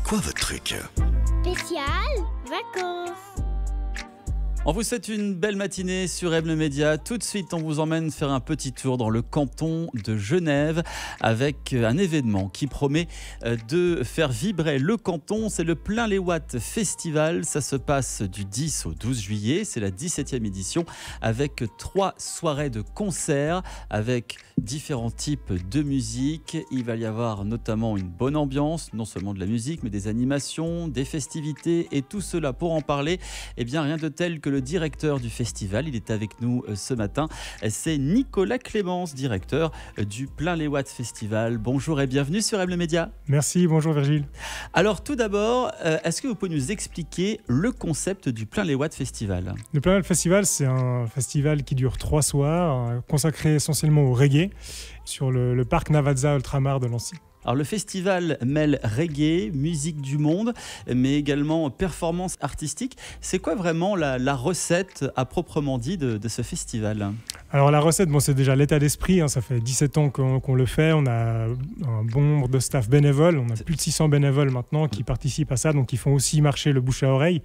quoi votre truc? Spécial vacances. On vous souhaite une belle matinée sur Ebne Média. Tout de suite, on vous emmène faire un petit tour dans le canton de Genève avec un événement qui promet de faire vibrer le canton. C'est le Plein les Watts Festival. Ça se passe du 10 au 12 juillet. C'est la 17e édition avec 3 soirées de concerts avec différents types de musique. Il va y avoir notamment une bonne ambiance, non seulement de la musique, mais des animations, des festivités et tout cela pour en parler. Eh bien, rien de tel que le directeur du festival. Il est avec nous ce matin. C'est Nicolas Clémence, directeur du Plein les Watts Festival. Bonjour et bienvenue sur Ebne Média. Merci, bonjour Virgile. Alors tout d'abord, est-ce que vous pouvez nous expliquer le concept du Plein les Watts Festival? Le Plein les Watts Festival, c'est un festival qui dure 3 soirs, consacré essentiellement au reggae, sur le parc Navazza Ultramar de Nancy. Alors le festival mêle reggae, musique du monde, mais également performance artistique. C'est quoi vraiment la recette à proprement dit de ce festival? Alors la recette, c'est déjà l'état d'esprit. Ça fait 17 ans qu'on le fait. On a un bon nombre de staff bénévoles. On a plus de 600 bénévoles maintenant qui participent à ça, donc qui font aussi marcher le bouche à oreille.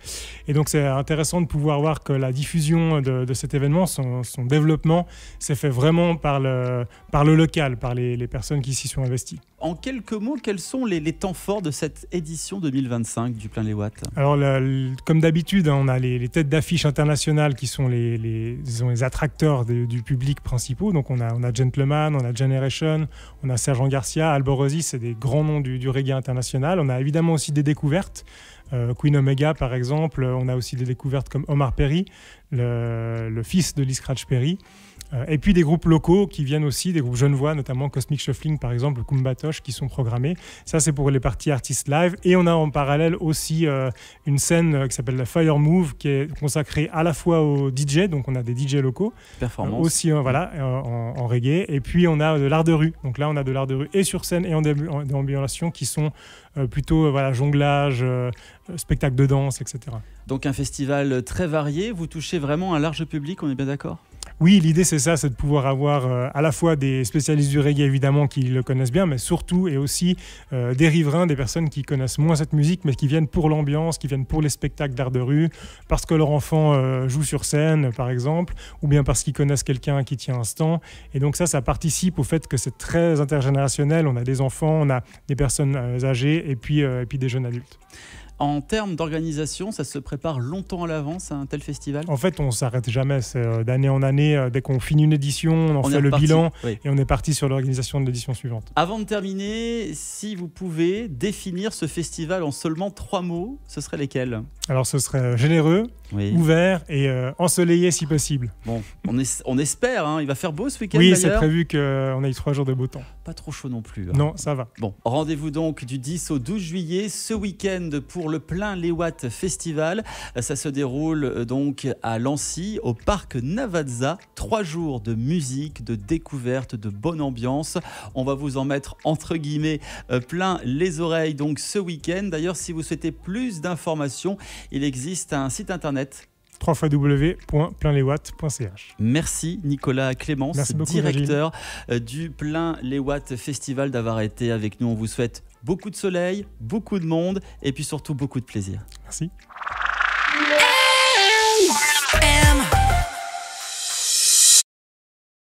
Et donc c'est intéressant de pouvoir voir que la diffusion de cet événement, son développement, s'est fait vraiment par le local, par les personnes qui s'y sont investies. En quelques mots, quels sont les temps forts de cette édition 2025 du Plein les Watts? Alors, comme d'habitude, on a les têtes d'affiche internationales qui sont les attracteurs du public principaux. Donc, on a Gentleman, on a Generation, on a Sergent Garcia, Alborosi, c'est des grands noms du reggae international. On a évidemment aussi des découvertes. Queen Omega, par exemple. On a aussi des découvertes comme Omar Perry, le fils de Lee Scratch Perry. Et puis des groupes locaux qui viennent aussi, des groupes genevois, notamment Cosmic Shuffling par exemple, Kumbatosh, qui sont programmés. Ça, c'est pour les parties artistes live. Et on a en parallèle aussi une scène qui s'appelle la Fire Move, qui est consacrée à la fois aux DJ, donc on a des DJ locaux, performance aussi en reggae. Et puis on a de l'art de rue. Donc là, on a de l'art de rue et sur scène et en déambulation qui sont plutôt jonglage, spectacle de danse, etc. Donc un festival très varié. Vous touchez vraiment un large public, on est bien d'accord? Oui, l'idée c'est ça, c'est de pouvoir avoir à la fois des spécialistes du reggae évidemment qui le connaissent bien, mais surtout et aussi des riverains, des personnes qui connaissent moins cette musique, mais qui viennent pour l'ambiance, qui viennent pour les spectacles d'art de rue, parce que leur enfant joue sur scène par exemple, ou bien parce qu'ils connaissent quelqu'un qui tient un stand. Et donc ça participe au fait que c'est très intergénérationnel. On a des enfants, on a des personnes âgées et puis des jeunes adultes. En termes d'organisation, ça se prépare longtemps à l'avance, un tel festival? En fait, on ne s'arrête jamais. C'est d'année en année. Dès qu'on finit une édition, on fait le bilan et on est parti sur l'organisation de l'édition suivante. Avant de terminer, si vous pouvez définir ce festival en seulement 3 mots, ce seraient lesquels? Alors, ce serait généreux, ouvert et ensoleillé si possible. Bon, on espère. Il va faire beau ce week-end. Oui, c'est prévu qu'on ait 3 jours de beau temps. Pas trop chaud non plus. Non, ça va. Bon, rendez-vous donc du 10 au 12 juillet, ce week-end, pour le Plein les Watts Festival. Ça se déroule donc à Lancy, au parc Navazza. 3 jours de musique, de découverte, de bonne ambiance. On va vous en mettre entre guillemets plein les oreilles donc ce week-end. D'ailleurs, si vous souhaitez plus d'informations, il existe un site internet www.pleinleswatts.ch. Merci Nicolas Clémence, directeur Virgile. du Plein les Watts Festival, d'avoir été avec nous. On vous souhaite beaucoup de soleil, beaucoup de monde et puis surtout beaucoup de plaisir. Merci.